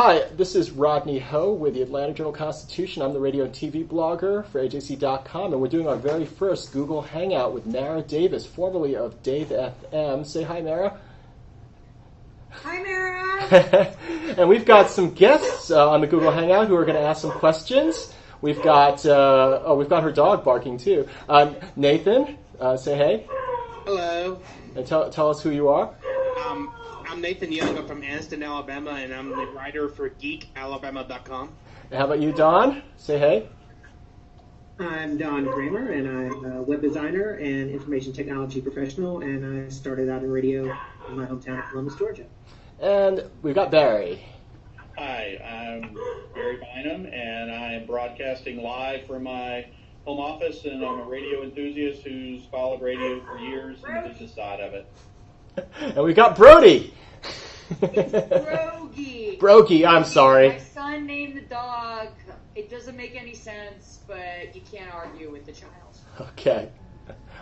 Hi, this is Rodney Ho with the Atlanta Journal-Constitution. I'm the radio and TV blogger for AJC.com, and we're doing our very first Google Hangout with Mara Davis, formerly of Dave FM. Say hi, Mara. Hi, Mara. And we've got some guests on the Google Hangout who are going to ask some questions. We've got her dog barking too. Nathan, say hey. Hello. And tell us who you are. I'm Nathan Young. I'm from Anniston, Alabama, and I'm the writer for GeekAlabama.com. And how about you, Don? Say hey. I'm Don Kramer, and I'm a web designer and information technology professional, and I started out in radio in my hometown of Columbus, Georgia. And we've got Barry. Hi, I'm Barry Bynum, and I'm broadcasting live from my home office, and I'm a radio enthusiast who's followed radio for years and the business side of it. And we got Brody. It's Brogy. Brogy, I'm sorry. My son named the dog. It doesn't make any sense, but you can't argue with the child. Okay.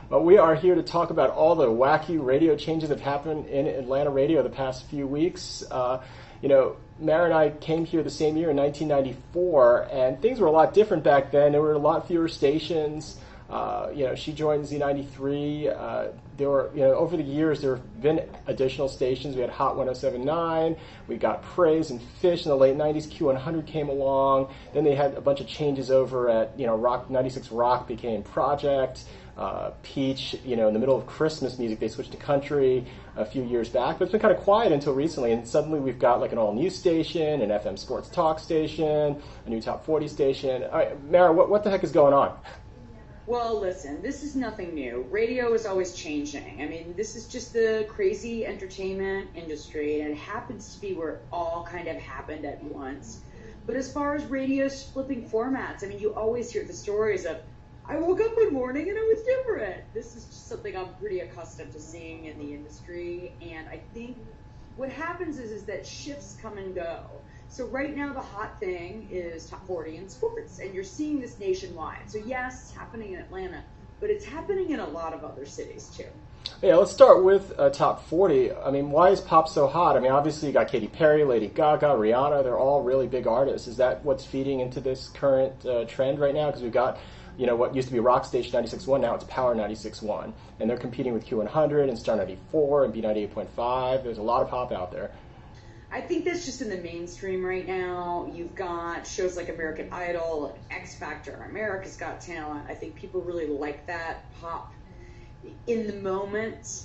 Well, we are here to talk about all the wacky radio changes that have happened in Atlanta radio the past few weeks. Mara and I came here the same year in 1994, and things were a lot different back then. There were a lot fewer stations. She joined Z93. There were, over the years, there have been additional stations. We had Hot 107.9. We got Praise and Fish in the late 90s. Q100 came along. Then they had a bunch of changes over at, Rock 96 Rock became Project. Peach, in the middle of Christmas music, they switched to country a few years back. But it's been kind of quiet until recently. And suddenly we've got like an all-news station, an FM sports talk station, a new top 40 station. All right, Mara, what the heck is going on? Well, listen, this is nothing new. Radio is always changing. I mean, this is just the crazy entertainment industry, and it happens to be where it all kind of happened at once. But as far as radio's flipping formats, I mean, you always hear the stories of, I woke up one morning and it was different. This is just something I'm pretty accustomed to seeing in the industry, and I think what happens is that shifts come and go. So right now the hot thing is top 40 in sports, and you're seeing this nationwide. So yes, it's happening in Atlanta, but it's happening in a lot of other cities too. Yeah, let's start with top 40. I mean, why is pop so hot? I mean, obviously you got Katy Perry, Lady Gaga, Rihanna. They're all really big artists. Is that what's feeding into this current trend right now? Because we've got, what used to be Rock Station 96.1, now it's Power 96.1. And they're competing with Q100 and Star 94 and B98.5. There's a lot of pop out there. I think that's just in the mainstream right now. You've got shows like American Idol, X Factor, America's Got Talent. I think people really like that pop in the moment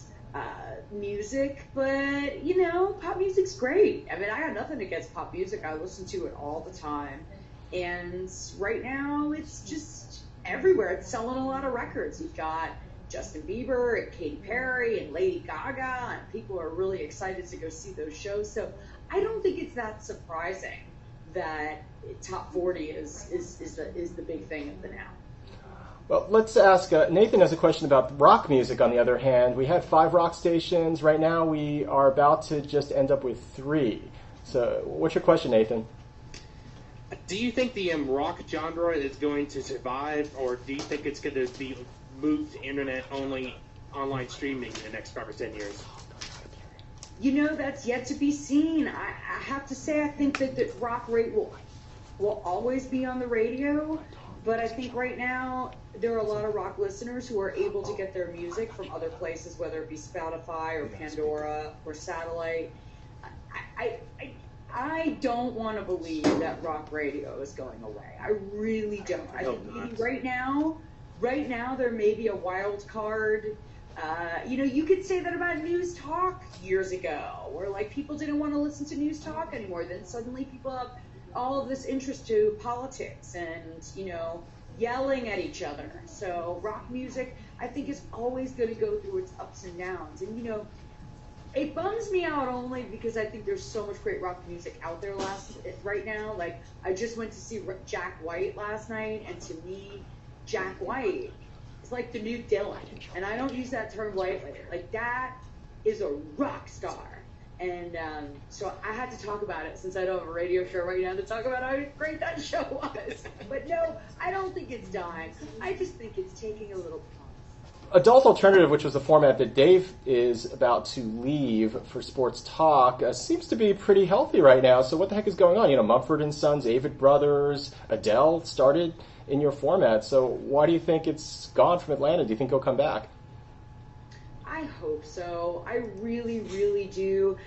music. But, pop music's great. I mean, I got nothing against pop music. I listen to it all the time. And right now, it's just everywhere. It's selling a lot of records. You've got Justin Bieber and Katy Perry and Lady Gaga, and people are really excited to go see those shows. So I don't think it's that surprising that top 40 is the big thing of the now. Well, let's ask, Nathan has a question about rock music on the other hand. We had 5 rock stations. Right now we are about to just end up with 3. So what's your question, Nathan? Do you think the rock genre is going to survive, or do you think it's going to be moved to internet-only online streaming in the next 5 or 10 years? That's yet to be seen. I have to say, I think that rock rate will always be on the radio, but I think right now there are a lot of rock listeners who are able to get their music from other places, whether it be Spotify or Pandora or satellite. I don't want to believe that rock radio is going away. I really don't. I think maybe right now there may be a wild card. You could say that about news talk years ago, where people didn't want to listen to news talk anymore. Then suddenly people have all of this interest to politics and, yelling at each other. So rock music, I think, is always going to go through its ups and downs. And, it bums me out only because I think there's so much great rock music out there right now. I just went to see Jack White last night, and to me, Jack White is like the new Dylan. And I don't use that term lightly. That is a rock star. And so I had to talk about it, since I don't have a radio show right now to talk about how great that show was. But no, I don't think it's dying. I just think it's taking a little pause. Adult Alternative, which was the format that Dave is about to leave for Sports Talk, seems to be pretty healthy right now. So what the heck is going on? You know, Mumford Sons, Avid Brothers, Adele started in your format. So why do you think it's gone from Atlanta? Do you think he'll come back? I hope so. I really, really do.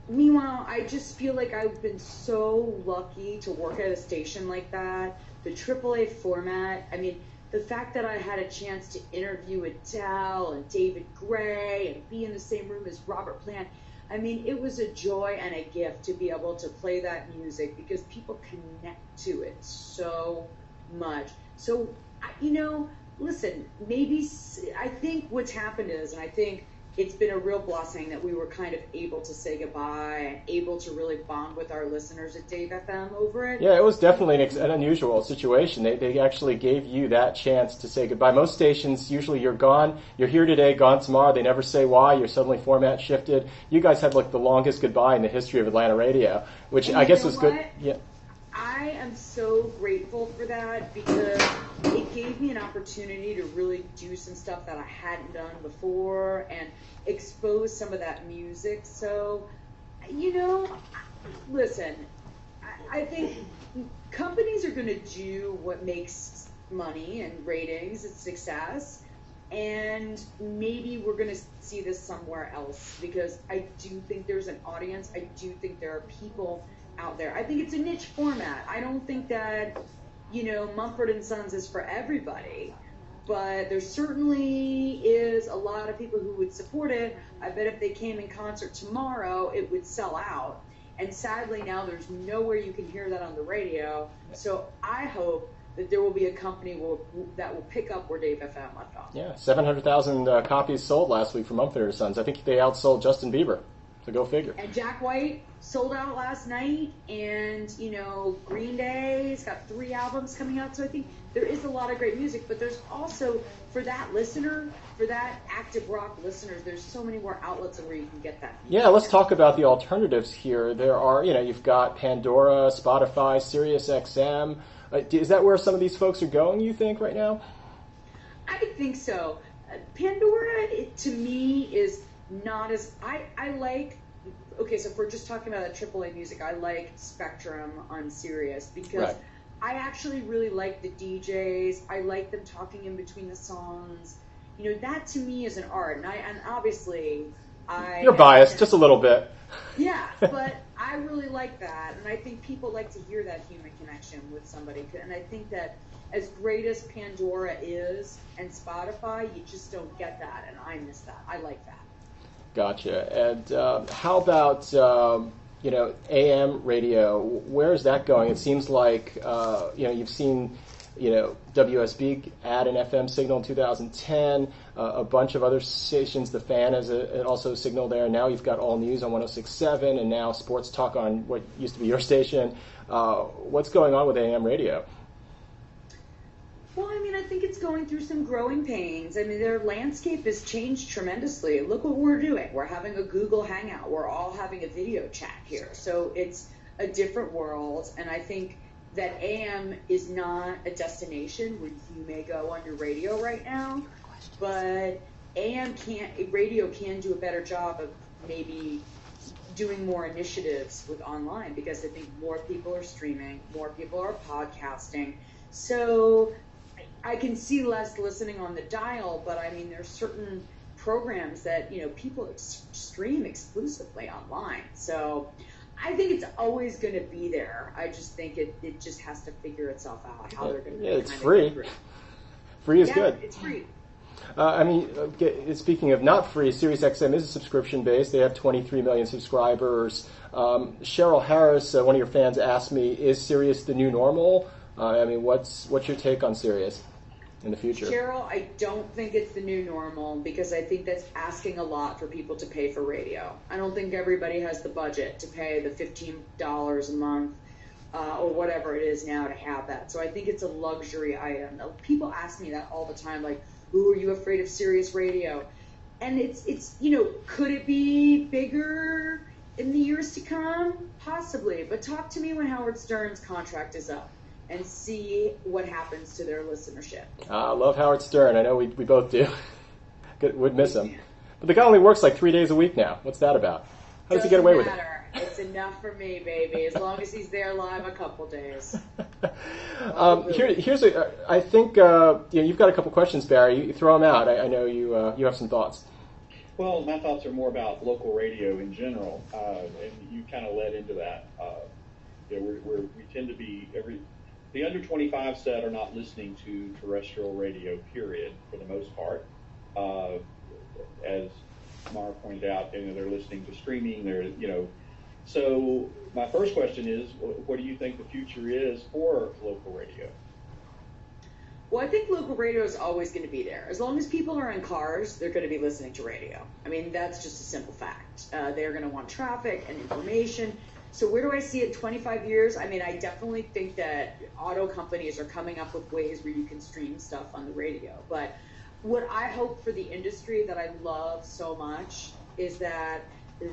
Meanwhile, I just feel like I've been so lucky to work at a station like that. The AAA format, I mean, the fact that I had a chance to interview Adele and David Gray and be in the same room as Robert Plant, I mean, it was a joy and a gift to be able to play that music because people connect to it so much. So, you know, listen, maybe I think what's happened is, and I think it's been a real blessing that we were kind of able to say goodbye and able to really bond with our listeners at Dave FM over it. Yeah, it was definitely an unusual situation. They actually gave you that chance to say goodbye. Most stations, usually you're gone, you're here today, gone tomorrow. They never say why. You're suddenly format shifted. You guys had like the longest goodbye in the history of Atlanta radio, which I guess was good. Yeah. I am so grateful for that because it gave me an opportunity to really do some stuff that I hadn't done before and expose some of that music. So, you know, listen, I think companies are going to do what makes money and ratings and success, and maybe we're going to see this somewhere else because I do think there's an audience. I do think there are people out there. I think it's a niche format. I don't think that, you know, Mumford Sons is for everybody, but there certainly is a lot of people who would support it. I bet if they came in concert tomorrow, it would sell out. And sadly now there's nowhere you can hear that on the radio. So I hope that there will be a company that will pick up where Dave FM left off. Yeah, 700,000 copies sold last week from Mumford Sons. I think they outsold Justin Bieber. So go figure. And Jack White sold out last night, and, you know, Green Day's got 3 albums coming out. So I think there is a lot of great music, but there's also, for that listener, for that active rock listeners, there's so many more outlets where you can get that music. Yeah, let's talk about the alternatives here. There are, you know, you've got Pandora, Spotify, Sirius XM. Is that where some of these folks are going, you think, right now? I think so. Pandora, to me, is not as... I like... Okay, so if we're just talking about that AAA music, I like Spectrum on Sirius because right. I actually really like the DJs. I like them talking in between the songs. You know, that to me is an art. And obviously, You're biased, just a little bit. Yeah, but I really like that. And I think people like to hear that human connection with somebody. And I think that as great as Pandora is and Spotify, you just don't get that. And I miss that. I like that. Gotcha. And how about, you know, AM radio? Where is that going? It seems like, you know, you've seen, you know, WSB add an FM signal in 2010, a bunch of other stations. The Fan has also a signal there. Now you've got All News on 106.7 and now Sports Talk on what used to be your station. What's going on with AM radio? Well, I mean, I think it's going through some growing pains. I mean, their landscape has changed tremendously. Look what we're doing. We're having a Google Hangout. We're all having a video chat here. So it's a different world. And I think that AM is not a destination where you may go on your radio right now. But radio can do a better job of maybe doing more initiatives with online because I think more people are streaming, more people are podcasting. So I can see less listening on the dial, but I mean, there's certain programs that, you know, people stream exclusively online. So I think it's always going to be there. I just think it just has to figure itself out how they're going to. Yeah, it's free. Free is good. It's free. I mean, speaking of not free, Sirius XM is a subscription base. They have 23 million subscribers. Cheryl Harris, one of your fans, asked me, "Is Sirius the new normal?" I mean, what's your take on Sirius in the future? Cheryl, I don't think it's the new normal because I think that's asking a lot for people to pay for radio. I don't think everybody has the budget to pay the $15 a month or whatever it is now to have that. So I think it's a luxury item. People ask me that all the time, like, "Ooh, are you afraid of Sirius radio?" And it's you know, could it be bigger in the years to come? Possibly. But talk to me when Howard Stern's contract is up and see what happens to their listenership. I love Howard Stern. I know we both do. would miss him. But the guy only works like 3 days a week now. What's that about? How does he get away with it? It's enough for me, baby, as long as he's there live a couple days. I think you've got a couple questions, Barry. You throw them out. I know you have some thoughts. Well, my thoughts are more about local radio in general, and you kind of led into that. We tend to be the under 25 set are not listening to terrestrial radio, period, for the most part. As Mara pointed out, they're listening to streaming. So my first question is, what do you think the future is for local radio? Well, I think local radio is always going to be there. As long as people are in cars, they're going to be listening to radio. I mean, that's just a simple fact. They're going to want traffic and information. So where do I see it in 25 years? I mean, I definitely think that auto companies are coming up with ways where you can stream stuff on the radio. But what I hope for the industry that I love so much is that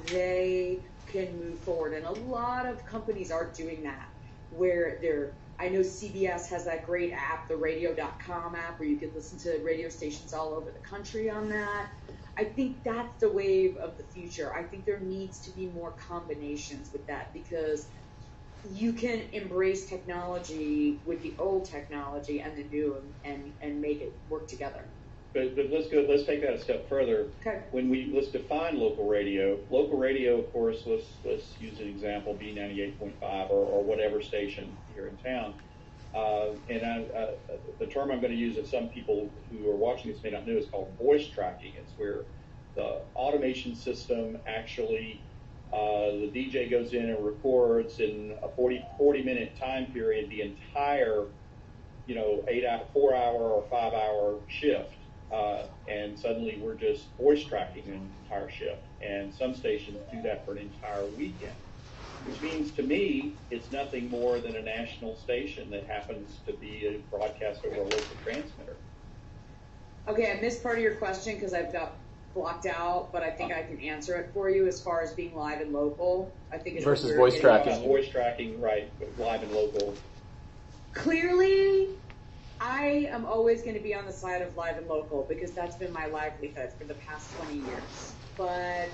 they can move forward. And a lot of companies are doing that, where I know CBS has that great app, the radio.com app, where you can listen to radio stations all over the country on that. I think that's the wave of the future. I think there needs to be more combinations with that, because you can embrace technology with the old technology and the new and make it work together. But let's take that a step further. Okay. Let's define local radio. Local radio, of course, let's use an example, B98.5 or whatever station here in town. The term I'm going to use that some people who are watching this may not know is called voice tracking. It's where the automation system actually, the DJ goes in and records in a 40-minute time period the entire, 4-hour or 5-hour shift. And suddenly we're just voice tracking an entire shift. And some stations do that for an entire weekend, which means to me it's nothing more than a national station that happens to be a broadcast over a local transmitter. Okay, I missed part of your question because I've got blocked out, but I think I can answer it for you as far as being live and local. I think it's versus voice tracking. Voice tracking, right, live and local. Clearly, I am always going to be on the side of live and local because that's been my livelihood for the past 20 years. But,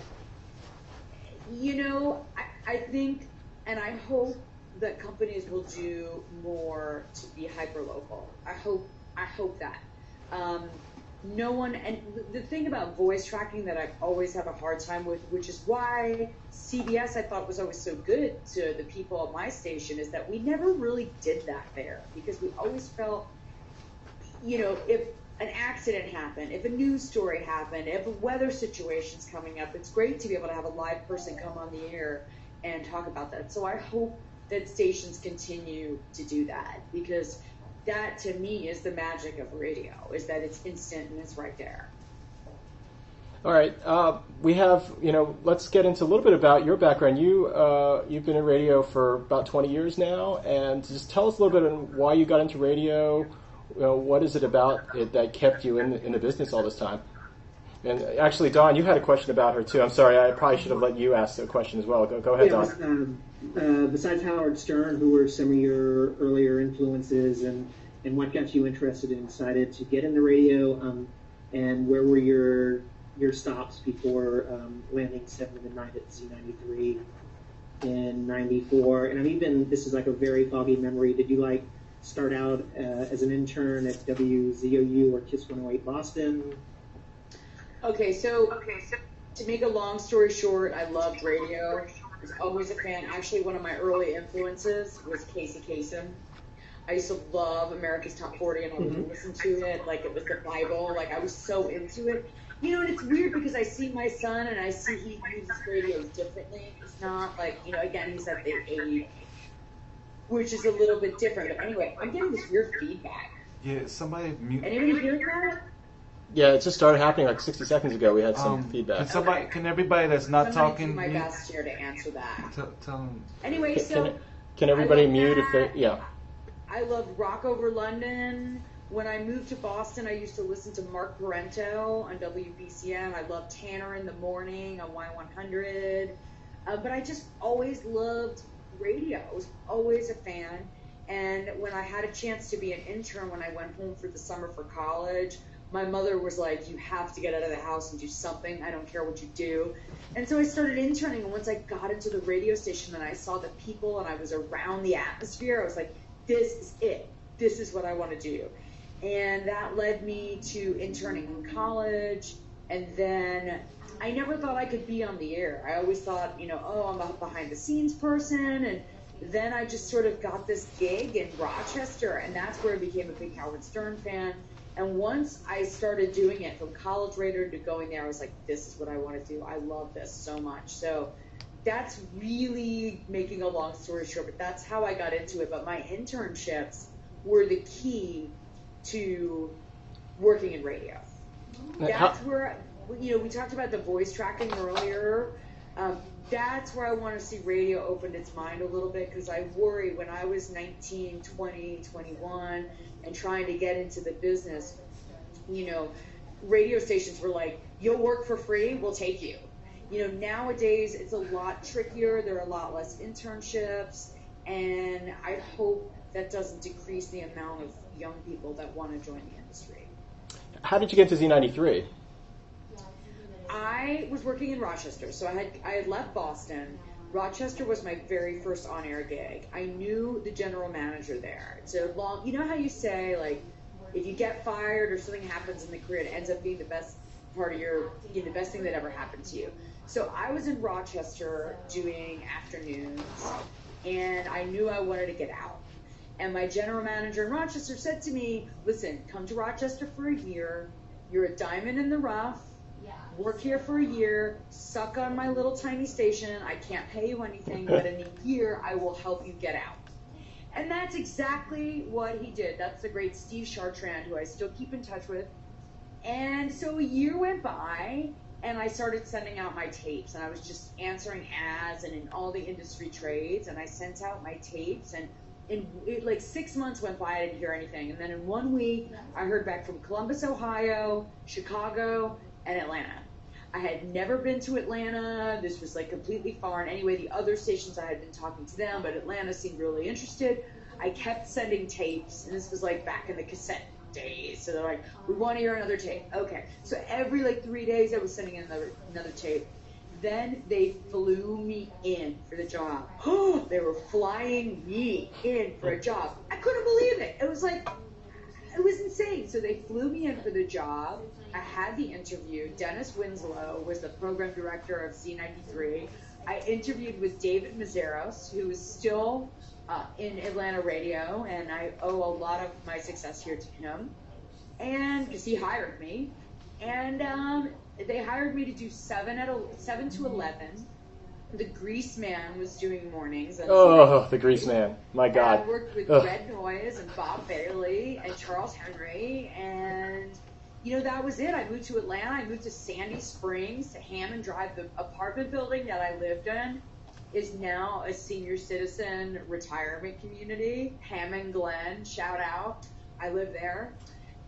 I think and I hope that companies will do more to be hyper-local. I hope that. No one, and the thing about voice tracking that I always have a hard time with, which is why CBS I thought was always so good to the people at my station, is that we never really did that there, because we always felt, if an accident happened, if a news story happened, if a weather situation's coming up, it's great to be able to have a live person come on the air and talk about that. So I hope that stations continue to do that, because that to me is the magic of radio, is that it's instant and it's right there. All right, we have, let's get into a little bit about your background. You've been in radio for about 20 years now, and just tell us a little bit on why you got into radio. What is it about it that kept you in the business all this time? And actually, Dawn, you had a question about her too. I'm sorry, I probably should have let you ask a question as well. Go ahead, Dawn. Besides Howard Stern, who were some of your earlier influences, and what got you interested and decided to get into radio, and where were your stops before landing 7 of the night at Z93 in 94? And this is like a very foggy memory. Did you start out as an intern at WZOU or KISS 108 Boston? Okay, so to make a long story short, I loved radio. I was always a fan. Actually, one of my early influences was Casey Kasem. I used to love America's Top 40 and always listen to it like it was the Bible. I was so into it. And it's weird because I see my son and I see he uses radio differently. It's not again, he's at the age, which is a little bit different. But anyway, I'm getting this weird feedback. Yeah, somebody mute. Anybody hear that? Yeah, it just started happening 60 seconds ago. We had some feedback. Can everybody that's not talking... do my best here to answer that. Tell them. Anyway, Can everybody mute if they... Yeah. I loved Rock Over London. When I moved to Boston, I used to listen to Mark Parento on WBCM. I loved Tanner in the Morning on Y100. But I just always loved radio. I was always a fan. And when I had a chance to be an intern when I went home for the summer for college, my mother was like, you have to get out of the house and do something. I don't care what you do. And so I started interning, and once I got into the radio station and I saw the people and I was around the atmosphere, I was like, this is it. This is what I want to do. And that led me to interning in college, and then I never thought I could be on the air. I always thought, I'm a behind-the-scenes person, and then I just sort of got this gig in Rochester, and that's where I became a big Howard Stern fan. And once I started doing it from college radio to going there, I was like, this is what I want to do. I love this so much. So that's really making a long story short, but that's how I got into it. But my internships were the key to working in radio. That's where, we talked about the voice tracking earlier. That's where I want to see radio open its mind a little bit, because I worry when I was 19, 20, 21 and trying to get into the business, radio stations were like, you'll work for free, we'll take you. Nowadays it's a lot trickier. There are a lot less internships, and I hope that doesn't decrease the amount of young people that want to join the industry. How did you get to Z93? I was working in Rochester, so I had left Boston. Rochester was my very first on-air gig. I knew the general manager there. It's a long, how you say, like, if you get fired or something happens in the career, it ends up being the best part of the best thing that ever happened to you. So I was in Rochester doing afternoons, and I knew I wanted to get out. And my general manager in Rochester said to me, listen, come to Rochester for a year. You're a diamond in the rough. Work here for a year, suck on my little tiny station. I can't pay you anything, but in a year, I will help you get out. And that's exactly what he did. That's the great Steve Chartrand, who I still keep in touch with. And so a year went by, and I started sending out my tapes, and I was just answering ads and in all the industry trades, and I sent out my tapes, and like 6 months went by, I didn't hear anything. And then in 1 week, I heard back from Columbus, Ohio, Chicago, and Atlanta. I had never been to Atlanta. This was like completely foreign. Anyway, the other stations, I had been talking to them, but Atlanta seemed really interested. I kept sending tapes, and this was like back in the cassette days. So they're like, we want to hear another tape. Okay. So every like 3 days, I was sending in another tape. Then they flew me in for the job. They were flying me in for a job. I couldn't believe it. It was like, it was insane. So they flew me in for the job. I had the interview. Dennis Winslow was the program director of Z93. I interviewed with David Mazeros, who is still in Atlanta radio, and I owe a lot of my success here to him, and because he hired me. And they hired me to do 7 to 11. The Grease Man was doing mornings. The Grease Man. My God. I worked with Red Noise and Bob Bailey and Charles Henry, and that was it. I moved to Atlanta. I moved to Sandy Springs, to Hammond Drive. The apartment building that I lived in is now a senior citizen retirement community. Hammond Glen, shout out. I live there.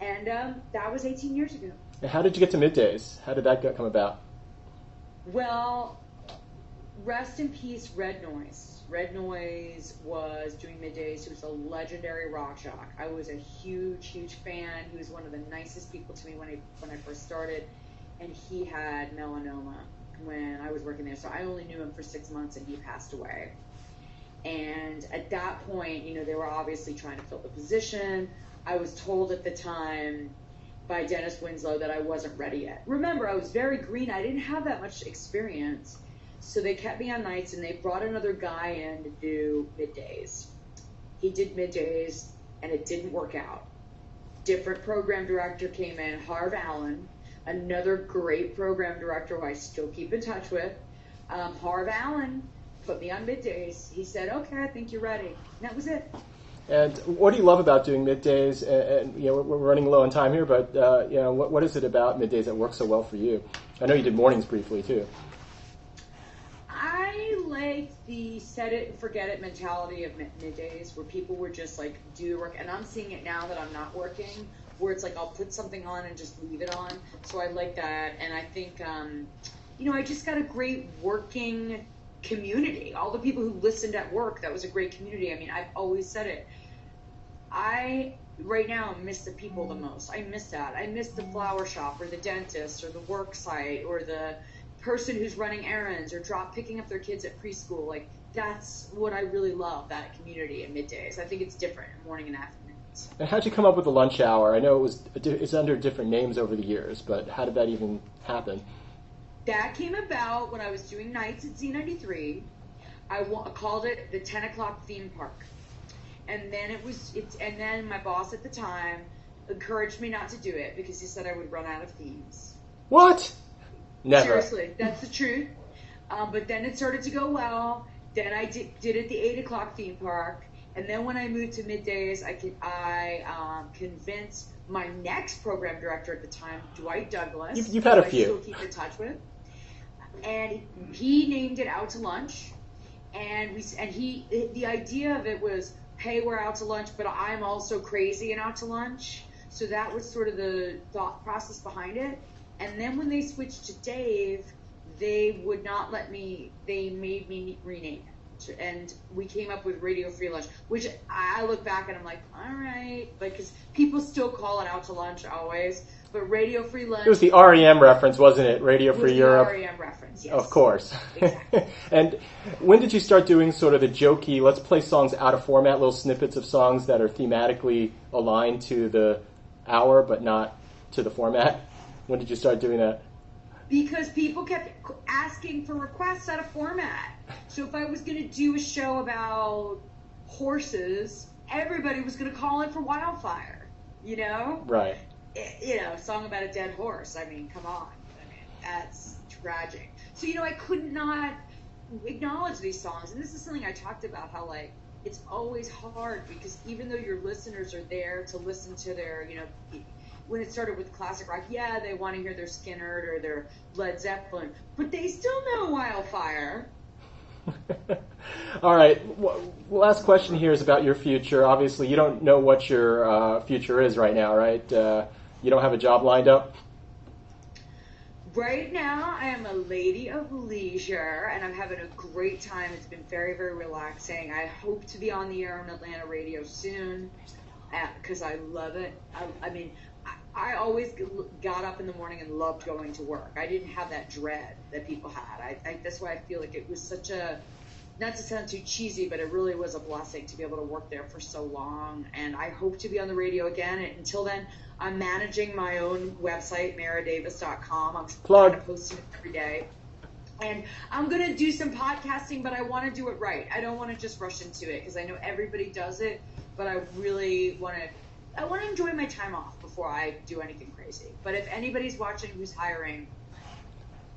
And that was 18 years ago. And how did you get to Middays? How did that come about? Well, rest in peace, Red Noise. Red Noise was doing Middays. He was a legendary rock jock. I was a huge, huge fan. He was one of the nicest people to me when I first started, and he had melanoma when I was working there. So I only knew him for 6 months, and he passed away. And at that point, they were obviously trying to fill the position. I was told at the time by Dennis Winslow that I wasn't ready yet. Remember, I was very green. I didn't have that much experience. So they kept me on nights, and they brought another guy in to do Middays. He did Middays, and it didn't work out. Different program director came in, Harv Allen, another great program director who I still keep in touch with. Harv Allen put me on Middays. He said, okay, I think you're ready. And that was it. And what do you love about doing Middays? And we're running low on time here, but what is it about Middays that works so well for you? I know you did mornings briefly too. I like the set it and forget it mentality of Middays, where people were just like, do the work. And I'm seeing it now that I'm not working, where it's like I'll put something on and just leave it on. So I like that. And I think, I just got a great working community. All the people who listened at work, that was a great community. I mean, I've always said it. right now miss the people the most. I miss that. I miss the flower shop or the dentist or the work site or the person who's running errands or picking up their kids at preschool. Like, that's what I really love, that community at middays. I think it's different in morning and afternoons. And how'd you come up with the lunch hour? I know it's under different names over the years, but how did that even happen? That came about when I was doing nights at Z93. I called it the 10 o'clock theme park. And then and then my boss at the time encouraged me not to do it because he said I would run out of themes. What? Never. Seriously, that's the truth. But then it started to go well. Then I did it the 8 o'clock theme park. And then when I moved to middays, I convinced my next program director at the time, Dwight Douglas. You've had a who few. I still keep in touch with. And he named it Out to Lunch. And the idea of it was, hey, we're out to lunch, but I'm also crazy and out to lunch. So that was sort of the thought process behind it. And then when they switched to Dave, they would not let me, they made me rename it. And we came up with Radio Free Lunch, which I look back and I'm like, all right, because people still call it Out to Lunch always. But Radio Free Lunch. It was the REM reference, wasn't it? Radio Free Europe. The REM reference, yes. Of course. Exactly. And when did you start doing sort of the jokey, let's play songs out of format, little snippets of songs that are thematically aligned to the hour but not to the format? When did you start doing that? Because people kept asking for requests out of format. So if I was going to do a show about horses, everybody was going to call in for Wildfire, you know? Right. A song about a dead horse. I mean, come on. I mean, that's tragic. So, I could not acknowledge these songs. And this is something I talked about, how, like, it's always hard because even though your listeners are there to listen to their, when it started with classic rock, yeah, they want to hear their Skinner or their Led Zeppelin, but they still know Wildfire. All right. Last question here is about your future. Obviously, you don't know what your future is right now, right? You don't have a job lined up? Right now, I am a lady of leisure, and I'm having a great time. It's been very, very relaxing. I hope to be on the air on Atlanta radio soon because I love it. I always got up in the morning and loved going to work. I didn't have that dread that people had. That's why I feel like it was such a, not to sound too cheesy, but it really was a blessing to be able to work there for so long. And I hope to be on the radio again. And until then, I'm managing my own website, maradavis.com. I'm kind of posting it every day. And I'm going to do some podcasting, but I want to do it right. I don't want to just rush into it because I know everybody does it, but I really want to enjoy my time off before I do anything crazy. But if anybody's watching who's hiring,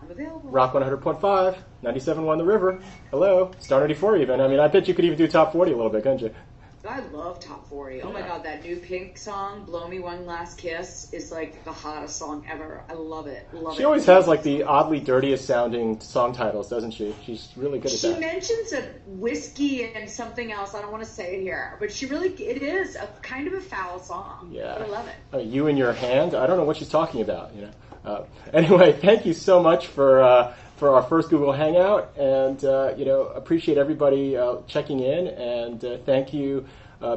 I'm available. Rock 100.5, 97.1 The River. Hello. Star 94 even. I mean, I bet you could even do Top 40 a little bit, couldn't you? I love Top 40. Oh my God, that new Pink song, Blow Me One Last Kiss, is like the hottest song ever. I love it. She always has like the oddly dirtiest sounding song titles, doesn't she? She's really good at that. She mentions a whiskey and something else. I don't want to say it here, but it is a kind of a foul song. Yeah. But I love it. You in Your Hand? I don't know what she's talking about, Anyway, thank you so much for our first Google Hangout, and appreciate everybody checking in, and thank you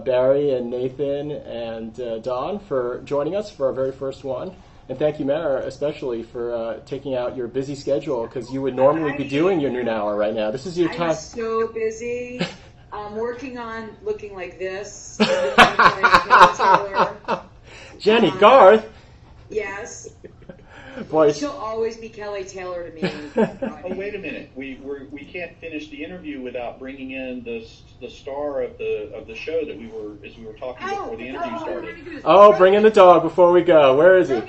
Barry and Nathan and Don for joining us for our very first one, and thank you Mara especially for taking out your busy schedule because you would normally be doing your noon hour right now. This is your time. I'm so busy. I'm working on looking like this. Jenny Garth. Yes. Boy, she'll always be Kelly Taylor to me. Oh, wait a minute. We can't finish the interview without bringing in the star of the show that we were talking before the interview started. Oh, bring in the dog before we go. Where is he?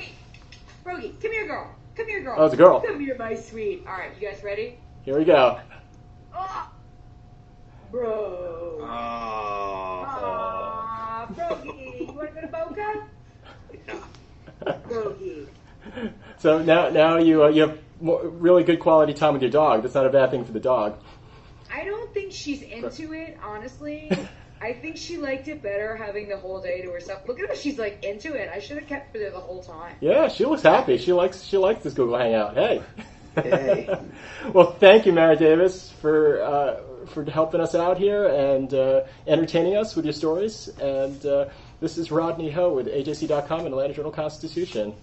Rogie, come here, girl. Come here, girl. Oh, it's a girl. Come here, my sweet. All right, you guys ready? Here we go. Oh. Bro. Rogie, you want to go to Boca? Yeah. Rogie. So now you have really good quality time with your dog. That's not a bad thing for the dog. I don't think she's into it, honestly. I think she liked it better having the whole day to herself. Look at her, she's like into it. I should have kept her there the whole time. Yeah, she looks happy. She likes this Google Hangout. Hey. Hey. Well, thank you, Mara Davis, for for helping us out here and entertaining us with your stories. And this is Rodney Ho with AJC.com and Atlanta Journal-Constitution.